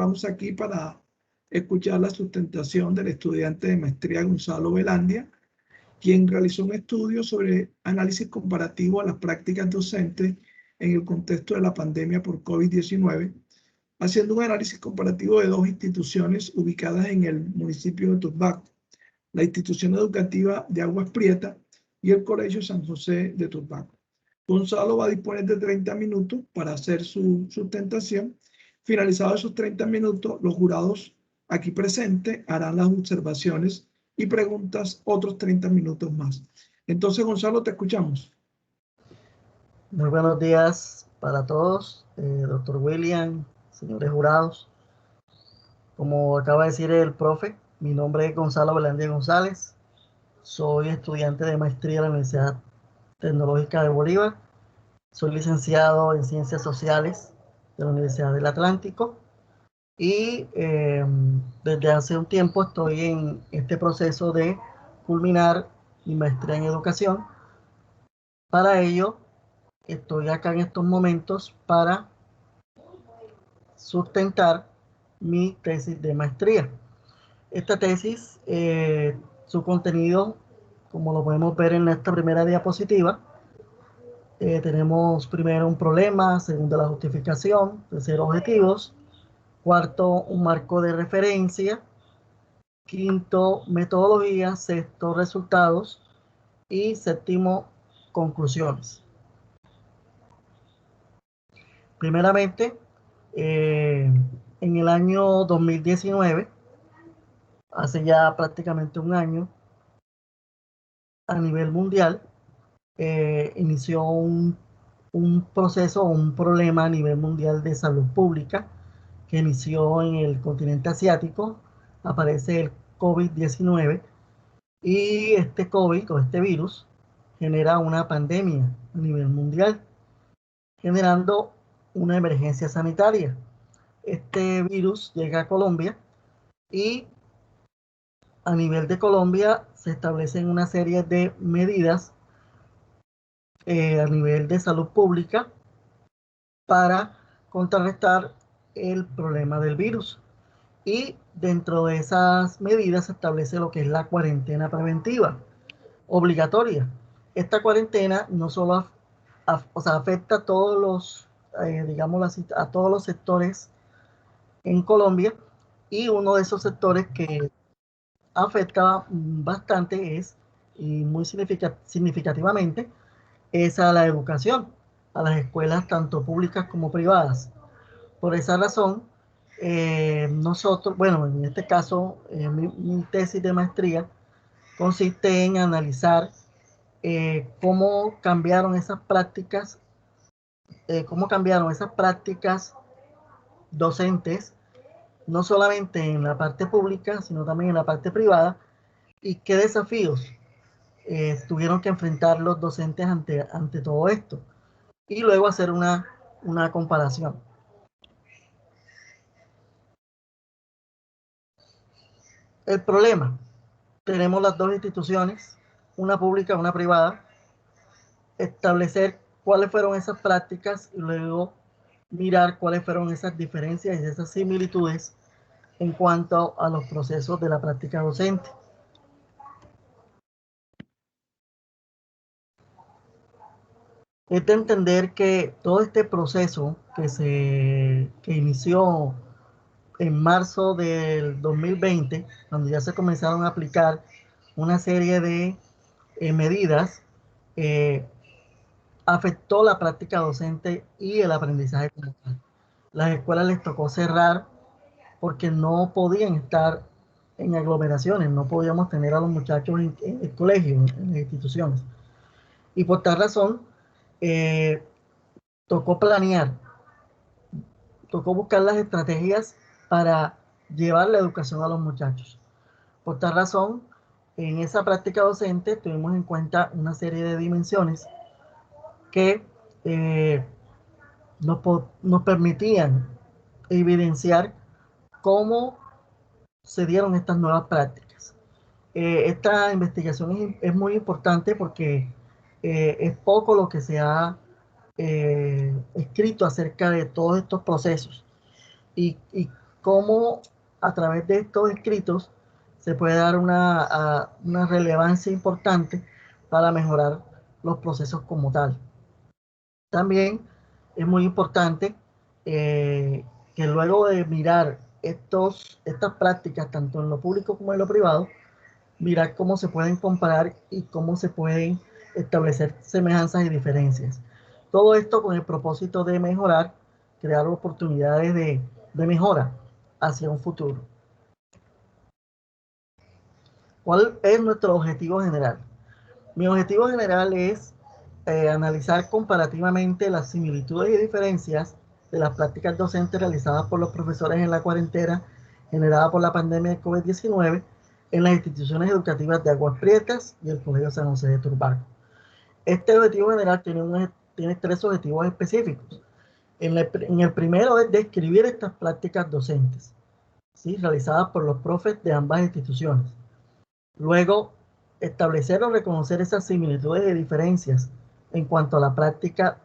Estamos aquí para escuchar la sustentación del estudiante de maestría Gonzalo Velandia, quien realizó un estudio sobre análisis comparativo a las prácticas docentes en el contexto de la pandemia por COVID-19, haciendo un análisis comparativo de dos instituciones ubicadas en el municipio de Turbaco, la institución educativa de Aguas Prietas y el Colegio San José de Turbaco. Gonzalo va a disponer de 30 minutos para hacer su sustentación. Finalizados esos 30 minutos, los jurados aquí presentes harán las observaciones y preguntas otros 30 minutos más. Entonces, Gonzalo, te escuchamos. Muy buenos días para todos, doctor William, señores jurados. Como acaba de decir el profe, mi nombre es Gonzalo Velandia González. Soy estudiante de maestría en la Universidad Tecnológica de Bolívar. Soy licenciado en Ciencias Sociales de la Universidad del Atlántico. Y desde hace un tiempo estoy en este proceso de culminar mi maestría en educación. Para ello, estoy acá en estos momentos para sustentar mi tesis de maestría. Esta tesis, su contenido, como lo podemos ver en esta primera diapositiva, tenemos primero un problema, segundo la justificación, tercero objetivos, cuarto un marco de referencia, quinto metodología, sexto resultados y séptimo conclusiones. Primeramente, en el año 2019, hace ya prácticamente un año, a nivel mundial, inició un proceso, un problema a nivel mundial de salud pública que inició en el continente asiático. Aparece el COVID-19 y este COVID o este virus genera una pandemia a nivel mundial, generando una emergencia sanitaria. Este virus llega a Colombia y a nivel de Colombia se establecen una serie de medidas a nivel de salud pública para contrarrestar el problema del virus. Y dentro de esas medidas se establece lo que es la cuarentena preventiva obligatoria. Esta cuarentena no solo afecta a todos los, a todos los sectores en Colombia, y uno de esos sectores que afecta bastante es, y muy significativamente, es a la educación, a las escuelas tanto públicas como privadas. Por esa razón, nosotros, bueno, en este caso, mi tesis de maestría consiste en analizar cómo cambiaron esas prácticas docentes, no solamente en la parte pública, sino también en la parte privada, y qué desafíos tuvieron que enfrentar los docentes ante todo esto, y luego hacer una comparación. El problema: tenemos las dos instituciones, una pública y una privada, establecer cuáles fueron esas prácticas y luego mirar cuáles fueron esas diferencias y esas similitudes en cuanto a los procesos de la práctica docente. Es de entender que todo este proceso que inició en marzo del 2020, cuando ya se comenzaron a aplicar una serie de medidas, afectó la práctica docente y el aprendizaje como tal. Las escuelas les tocó cerrar porque no podían estar en aglomeraciones, no podíamos tener a los muchachos en el colegio, en las instituciones. Y por tal razón, tocó planear, tocó buscar las estrategias para llevar la educación a los muchachos. Por tal razón, en esa práctica docente tuvimos en cuenta una serie de dimensiones que nos permitían evidenciar cómo se dieron estas nuevas prácticas. Esta investigación es muy importante porque es poco lo que se ha escrito acerca de todos estos procesos y cómo a través de estos escritos se puede dar una relevancia importante para mejorar los procesos como tal. También es muy importante que luego de mirar estas prácticas, tanto en lo público como en lo privado, mirar cómo se pueden comparar y cómo se pueden establecer semejanzas y diferencias. Todo esto con el propósito de mejorar, crear oportunidades de mejora hacia un futuro. ¿Cuál es nuestro objetivo general? Mi objetivo general es analizar comparativamente las similitudes y diferencias de las prácticas docentes realizadas por los profesores en la cuarentena generada por la pandemia de COVID-19 en las instituciones educativas de Aguas Prietas y el Colegio San José de Turbaco. Este objetivo general tiene 3 objetivos específicos. En el primero es describir estas prácticas docentes, ¿sí?, realizadas por los profes de ambas instituciones. Luego, establecer o reconocer esas similitudes y diferencias en cuanto a la práctica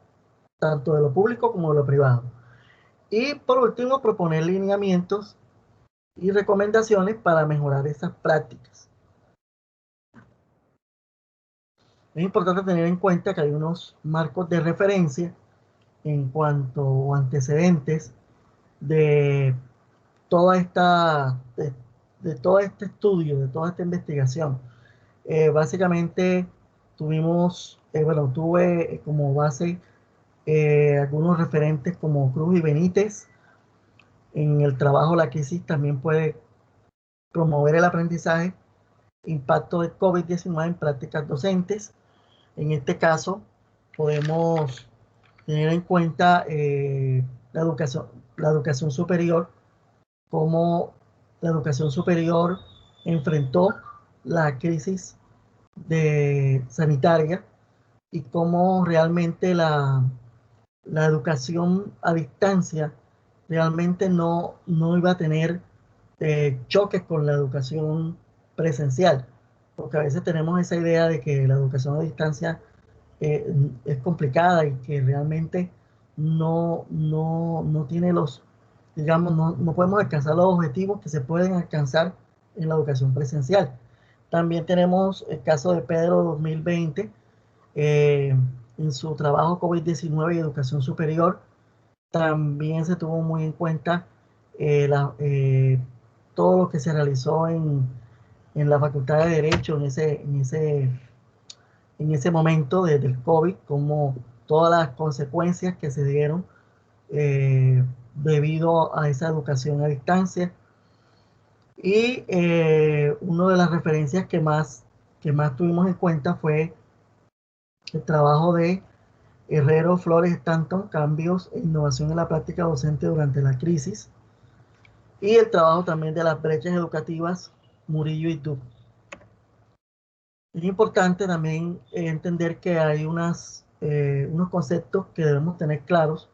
tanto de lo público como de lo privado. Y por último, proponer lineamientos y recomendaciones para mejorar esas prácticas. Es importante tener en cuenta que hay unos marcos de referencia en cuanto a antecedentes de toda esta, de todo este estudio, de toda esta investigación. Básicamente tuve como base algunos referentes como Cruz y Benítez. En el trabajo La crisis también puede promover el aprendizaje, impacto de COVID-19 en prácticas docentes. En este caso, podemos tener en cuenta la educación superior, cómo la educación superior enfrentó la crisis sanitaria y cómo realmente la educación a distancia realmente no iba a tener choques con la educación presencial, porque a veces tenemos esa idea de que la educación a distancia es complicada y que realmente no tiene digamos, no podemos alcanzar los objetivos que se pueden alcanzar en la educación presencial. También tenemos el caso de Pedro 2020, en su trabajo COVID-19 y educación superior. También se tuvo muy en cuenta todo lo que se realizó en la Facultad de Derecho en ese momento del COVID, como todas las consecuencias que se dieron debido a esa educación a distancia. Y una de las referencias que más tuvimos en cuenta fue el trabajo de Herrero, Flores, Stanton, cambios e innovación en la práctica docente durante la crisis, y el trabajo también de las brechas educativas, Murillo y Duke. Es importante también entender que hay unos conceptos que debemos tener claros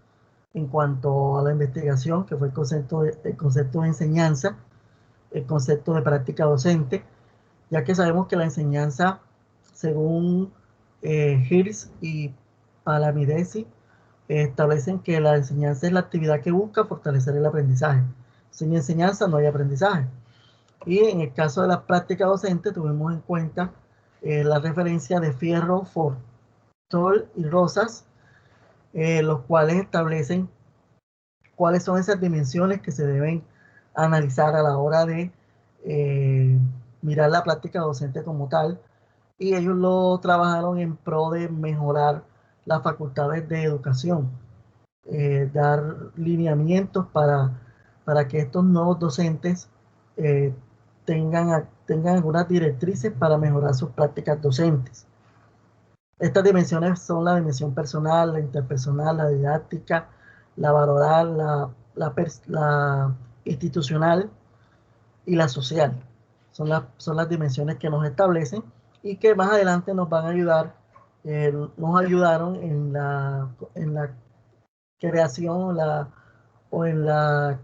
en cuanto a la investigación, que fue el concepto de enseñanza, el concepto de práctica docente, ya que sabemos que la enseñanza, según Hirsch y Palamidesi, establecen que la enseñanza es la actividad que busca fortalecer el aprendizaje. Sin enseñanza no hay aprendizaje. Y en el caso de la práctica docente tuvimos en cuenta la referencia de Fierro, Fortol y Rosas, los cuales establecen cuáles son esas dimensiones que se deben analizar a la hora de mirar la práctica docente como tal, y ellos lo trabajaron en pro de mejorar las facultades de educación, dar lineamientos para que estos nuevos docentes tengan algunas directrices para mejorar sus prácticas docentes. Estas dimensiones son la dimensión personal, la interpersonal, la didáctica, la valoral, la institucional y la social. Son las dimensiones que nos establecen y que más adelante nos van a ayudar, nos ayudaron en la creación o en la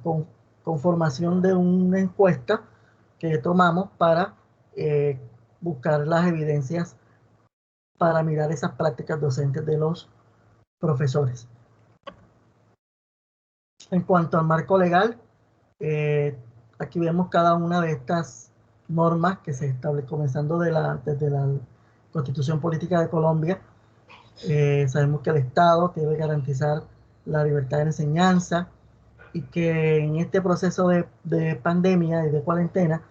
conformación de una encuesta que tomamos para buscar las evidencias para mirar esas prácticas docentes de los profesores. En cuanto al marco legal, Aquí vemos cada una de estas normas que se establecen, comenzando desde la Constitución Política de Colombia. Sabemos que el Estado debe garantizar la libertad de enseñanza y que en este proceso de pandemia y de cuarentena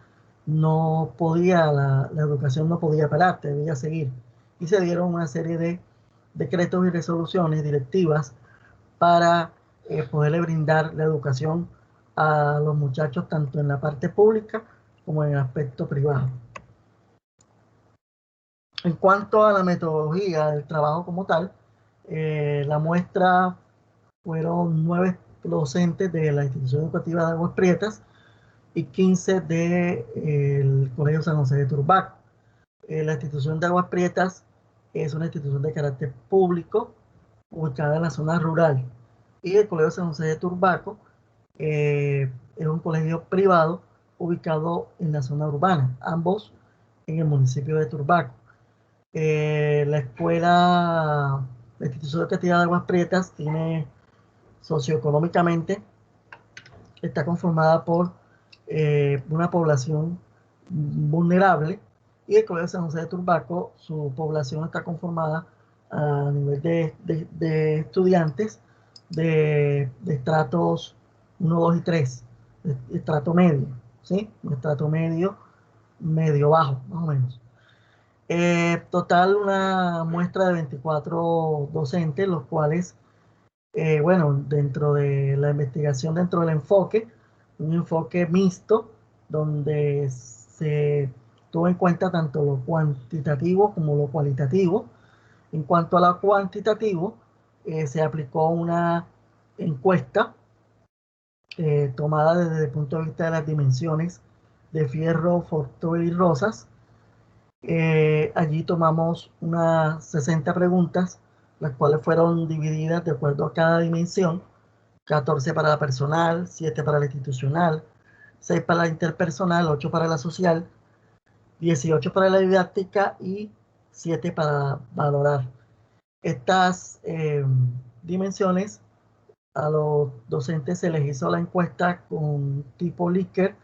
no podía, la educación no podía parar, debía seguir. Y se dieron una serie de decretos y resoluciones directivas para poderle brindar la educación a los muchachos tanto en la parte pública como en el aspecto privado. En cuanto a la metodología del trabajo como tal, la muestra fueron 9 docentes de la institución educativa de Aguas Prietas y 15 del Colegio San José de Turbaco. La institución de Aguas Prietas es una institución de carácter público ubicada en la zona rural, y el Colegio San José de Turbaco es un colegio privado ubicado en la zona urbana, ambos en el municipio de Turbaco. La institución educativa de Aguas Prietas tiene socioeconómicamente, está conformada por una población vulnerable, y el Colegio San José de Turbaco, su población está conformada a nivel de estudiantes de estratos 1, 2 y 3, de estrato medio, ¿sí? Un estrato medio, medio bajo, más o menos. Total, una muestra de 24 docentes, los cuales, bueno, dentro de la investigación, dentro del enfoque, un enfoque mixto, donde se tuvo en cuenta tanto lo cuantitativo como lo cualitativo. En cuanto a lo cuantitativo, se aplicó una encuesta tomada desde el punto de vista de las dimensiones de Fierro, Fortuel y Rosas. Allí tomamos unas 60 preguntas, las cuales fueron divididas de acuerdo a cada dimensión: 14 para la personal, 7 para la institucional, 6 para la interpersonal, 8 para la social, 18 para la didáctica y 7 para valorar. Estas dimensiones, a los docentes se les hizo la encuesta con tipo Likert,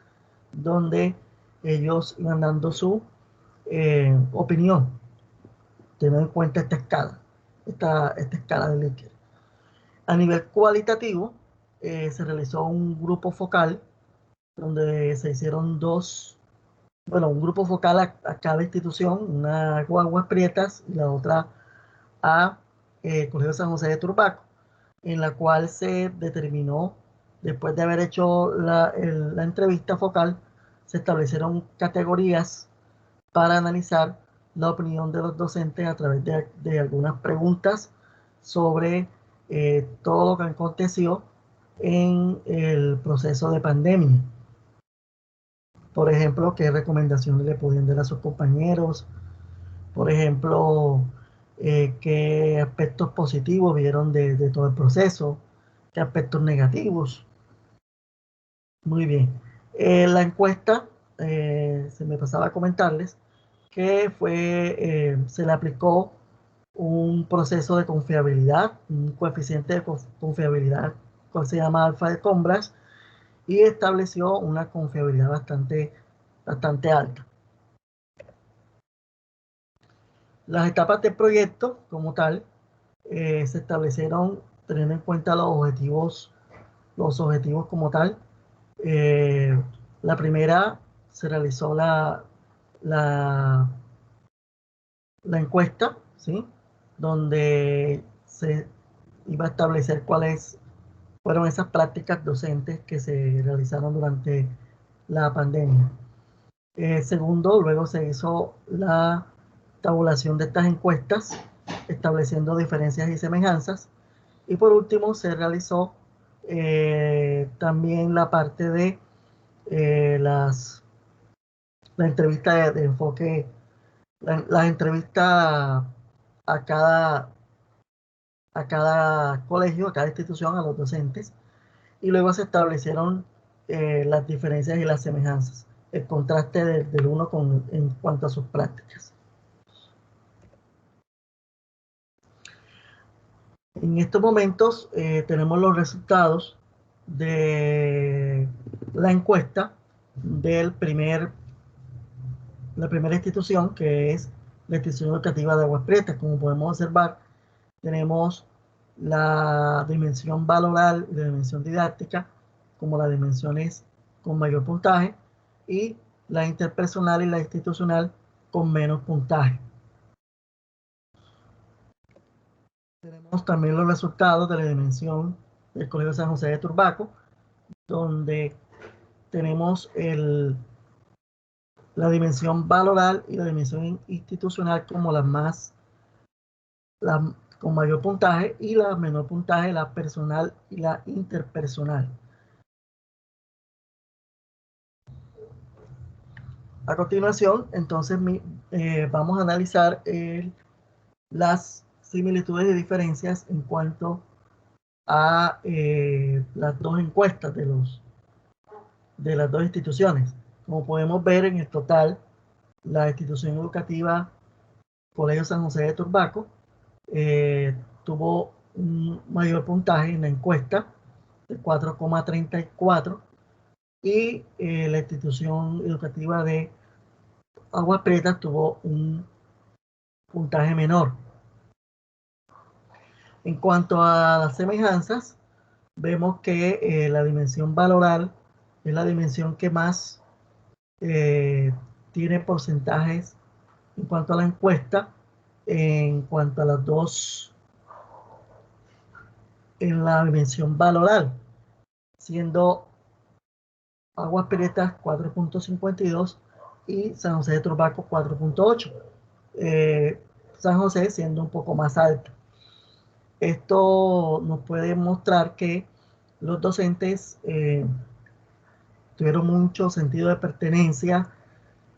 donde ellos iban dando su opinión, teniendo en cuenta esta escala, esta escala de Likert. A nivel cualitativo, se realizó un grupo focal donde se hicieron un grupo focal a cada institución, una a Aguas Prietas y la otra a Colegio San José de Turbaco, en la cual se determinó, después de haber hecho la entrevista focal, se establecieron categorías para analizar la opinión de los docentes a través de algunas preguntas sobre todo lo que aconteció en el proceso de pandemia. Por ejemplo, qué recomendaciones le podían dar a sus compañeros. Por ejemplo, qué aspectos positivos vieron de todo el proceso, qué aspectos negativos. Muy bien. La encuesta, se me pasaba a comentarles que se le aplicó un proceso de confiabilidad, un coeficiente de confiabilidad, que se llama alfa de Cambridge, y estableció una confiabilidad bastante alta. Las etapas del proyecto como tal se establecieron teniendo en cuenta los objetivos como tal. La primera, se realizó la encuesta, ¿sí? Donde se iba a establecer cuáles fueron esas prácticas docentes que se realizaron durante la pandemia. Segundo, luego se hizo la tabulación de estas encuestas, estableciendo diferencias y semejanzas. Y por último, se realizó también la parte de la entrevista de enfoque, las entrevistas a cada colegio, a cada institución, a los docentes, y luego se establecieron las diferencias y las semejanzas, el contraste del uno en cuanto a sus prácticas. En estos momentos tenemos los resultados de la encuesta de la primera institución, que es la institución educativa de Aguas Prietas. Como podemos observar, tenemos la dimensión valoral y la dimensión didáctica como las dimensiones con mayor puntaje, y la interpersonal y la institucional con menos puntaje. Tenemos también los resultados de la dimensión del Colegio San José de Turbaco, donde tenemos la dimensión valoral y la dimensión institucional como las con mayor puntaje, y la menor puntaje, la personal y la interpersonal. A continuación, entonces, vamos a analizar las similitudes y diferencias en cuanto a las dos encuestas de las dos instituciones. Como podemos ver, en el total, la institución educativa Colegio San José de Turbaco tuvo un mayor puntaje en la encuesta de 4,34, y la institución educativa de Aguas Prietas tuvo un puntaje menor. En cuanto a las semejanzas, vemos que la dimensión valoral es la dimensión que más tiene porcentajes en cuanto a la encuesta, en cuanto a las dos, en la dimensión valoral, siendo Aguas Prietas 4,52 y San José de Turbaco 4,8. San José siendo un poco más alto. Esto nos puede mostrar que los docentes tuvieron mucho sentido de pertenencia,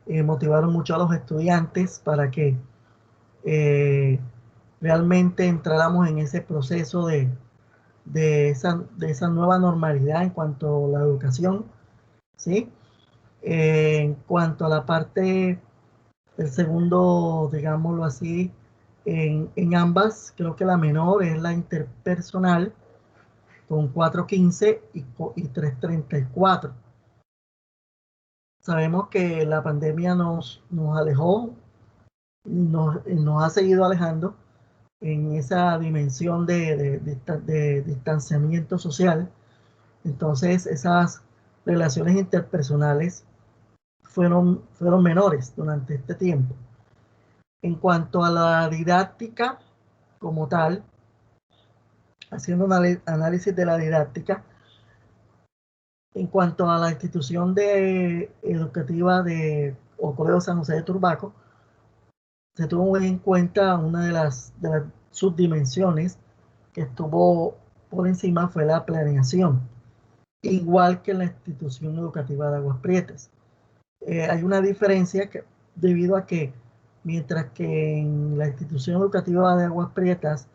motivaron mucho a los estudiantes para que realmente entráramos en ese proceso de esa nueva normalidad en cuanto a la educación, ¿sí? En cuanto a la parte del segundo, digámoslo así, en ambas, creo que la menor es la interpersonal, con 4,15 y 3,34. Sabemos que la pandemia nos alejó, nos ha seguido alejando en esa dimensión de distanciamiento social. Entonces, esas relaciones interpersonales fueron menores durante este tiempo. En cuanto a la didáctica como tal, haciendo un análisis de la didáctica, en cuanto a la institución educativa de Colegio San José de Turbaco, se tuvo en cuenta una de las subdimensiones que estuvo por encima, fue la planeación, igual que en la institución educativa de Aguas Prietas. Hay una diferencia debido a que mientras que en la institución educativa de Aguas Prietas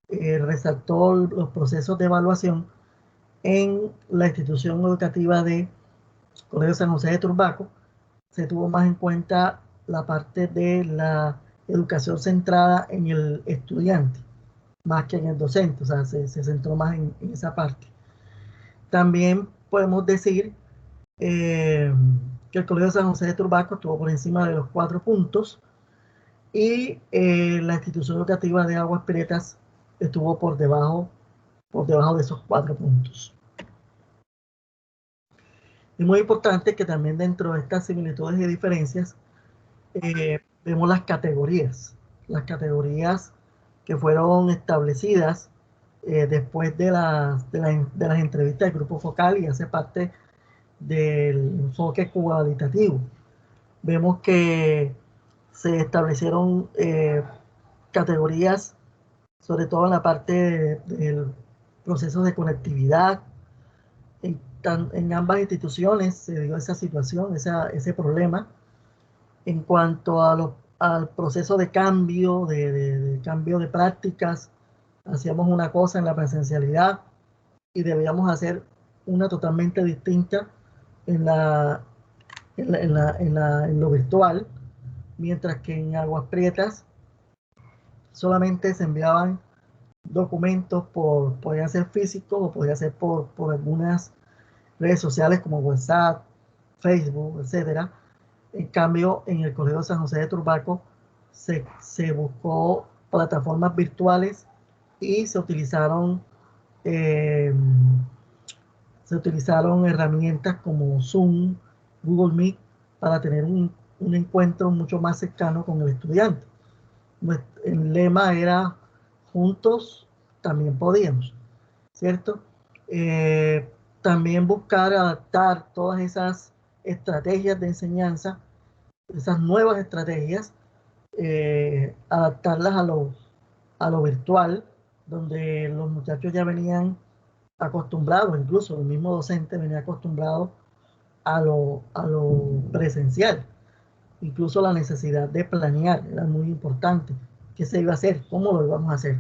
resaltó los procesos de evaluación, en la institución educativa de Colegio San José de Turbaco se tuvo más en cuenta la parte de la educación centrada en el estudiante, más que en el docente. O sea, se centró más en esa parte. También podemos decir que el Colegio San José de Turbaco estuvo por encima de los 4 puntos, y la institución educativa de Aguas Prietas estuvo por debajo de esos 4 puntos. Es muy importante que también dentro de estas similitudes y diferencias vemos las categorías que fueron establecidas después de las entrevistas del grupo focal, y hace parte del enfoque cualitativo. Vemos que se establecieron categorías, sobre todo en la parte del proceso de conectividad. En ambas instituciones se dio esa situación, ese problema. En cuanto al proceso de cambio, cambio de prácticas, hacíamos una cosa en la presencialidad y debíamos hacer una totalmente distinta en lo virtual, mientras que en Aguas Prietas solamente se enviaban documentos podían ser físicos o podía ser por algunas redes sociales como WhatsApp, Facebook, etcétera. En cambio, en el Colegio San José de Turbaco se buscó plataformas virtuales y se utilizaron herramientas como Zoom, Google Meet, para tener un encuentro mucho más cercano con el estudiante. El lema era juntos también podíamos, ¿cierto? También buscar adaptar todas esas estrategias de enseñanza, esas nuevas estrategias, adaptarlas a lo virtual, donde los muchachos ya venían acostumbrados, incluso el mismo docente venía acostumbrado a lo presencial. Incluso la necesidad de planear era muy importante. ¿Qué se iba a hacer? ¿Cómo lo íbamos a hacer?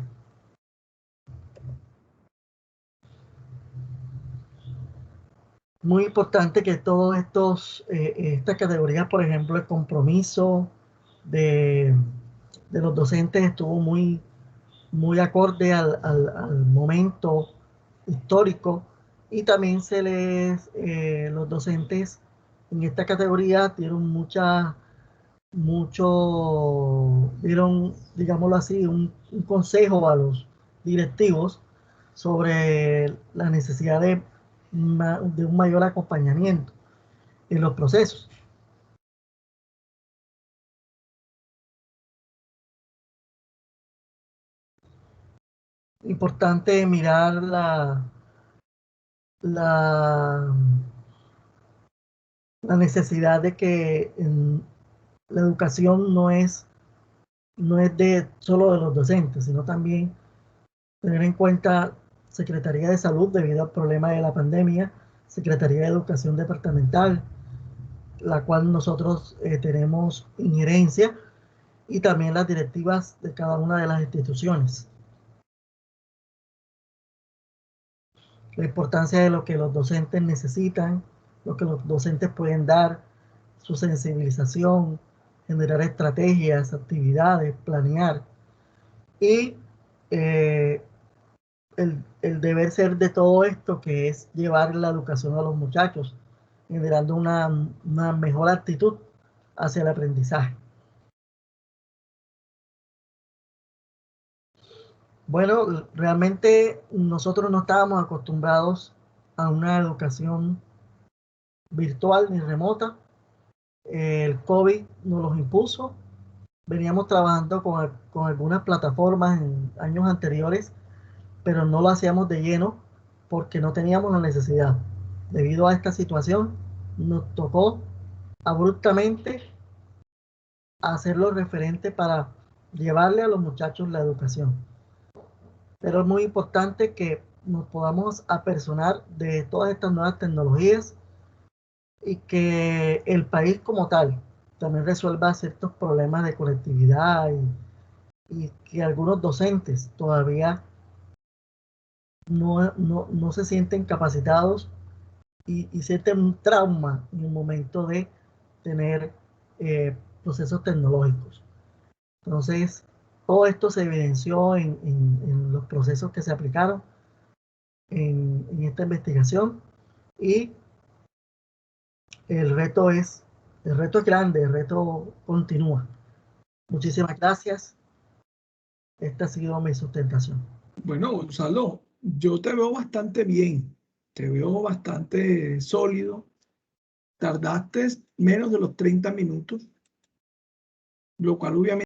Muy importante que todos estas categorías, por ejemplo, el compromiso de los docentes estuvo muy acorde al momento histórico, y también los docentes en esta categoría dieron, digámoslo así, un consejo a los directivos sobre la necesidad de un mayor acompañamiento en los procesos. Importante mirar la necesidad de que la educación no es solo de los docentes, sino también tener en cuenta Secretaría de Salud debido al problema de la pandemia, Secretaría de Educación Departamental, la cual nosotros tenemos injerencia, y también las directivas de cada una de las instituciones. La importancia de lo que los docentes necesitan, lo que los docentes pueden dar, su sensibilización, generar estrategias, actividades, planear, y el deber ser de todo esto, que es llevar la educación a los muchachos, generando una mejor actitud hacia el aprendizaje. Bueno, realmente nosotros no estábamos acostumbrados a una educación virtual ni remota. El COVID nos los impuso. Veníamos trabajando con algunas plataformas en años anteriores, pero no lo hacíamos de lleno porque no teníamos la necesidad. Debido a esta situación, nos tocó abruptamente hacerlo referente para llevarle a los muchachos la educación. Pero es muy importante que nos podamos apersonar de todas estas nuevas tecnologías y que el país como tal también resuelva ciertos problemas de conectividad, y que algunos docentes todavía no se sienten capacitados y sienten un trauma en el momento de tener procesos tecnológicos. Entonces, todo esto se evidenció en los procesos que se aplicaron en esta investigación, y el reto es grande, el reto continúa. Muchísimas gracias. Esta ha sido mi sustentación. Bueno, Gonzalo, yo te veo bastante bien, te veo bastante sólido. Tardaste menos de los 30 minutos, lo cual obviamente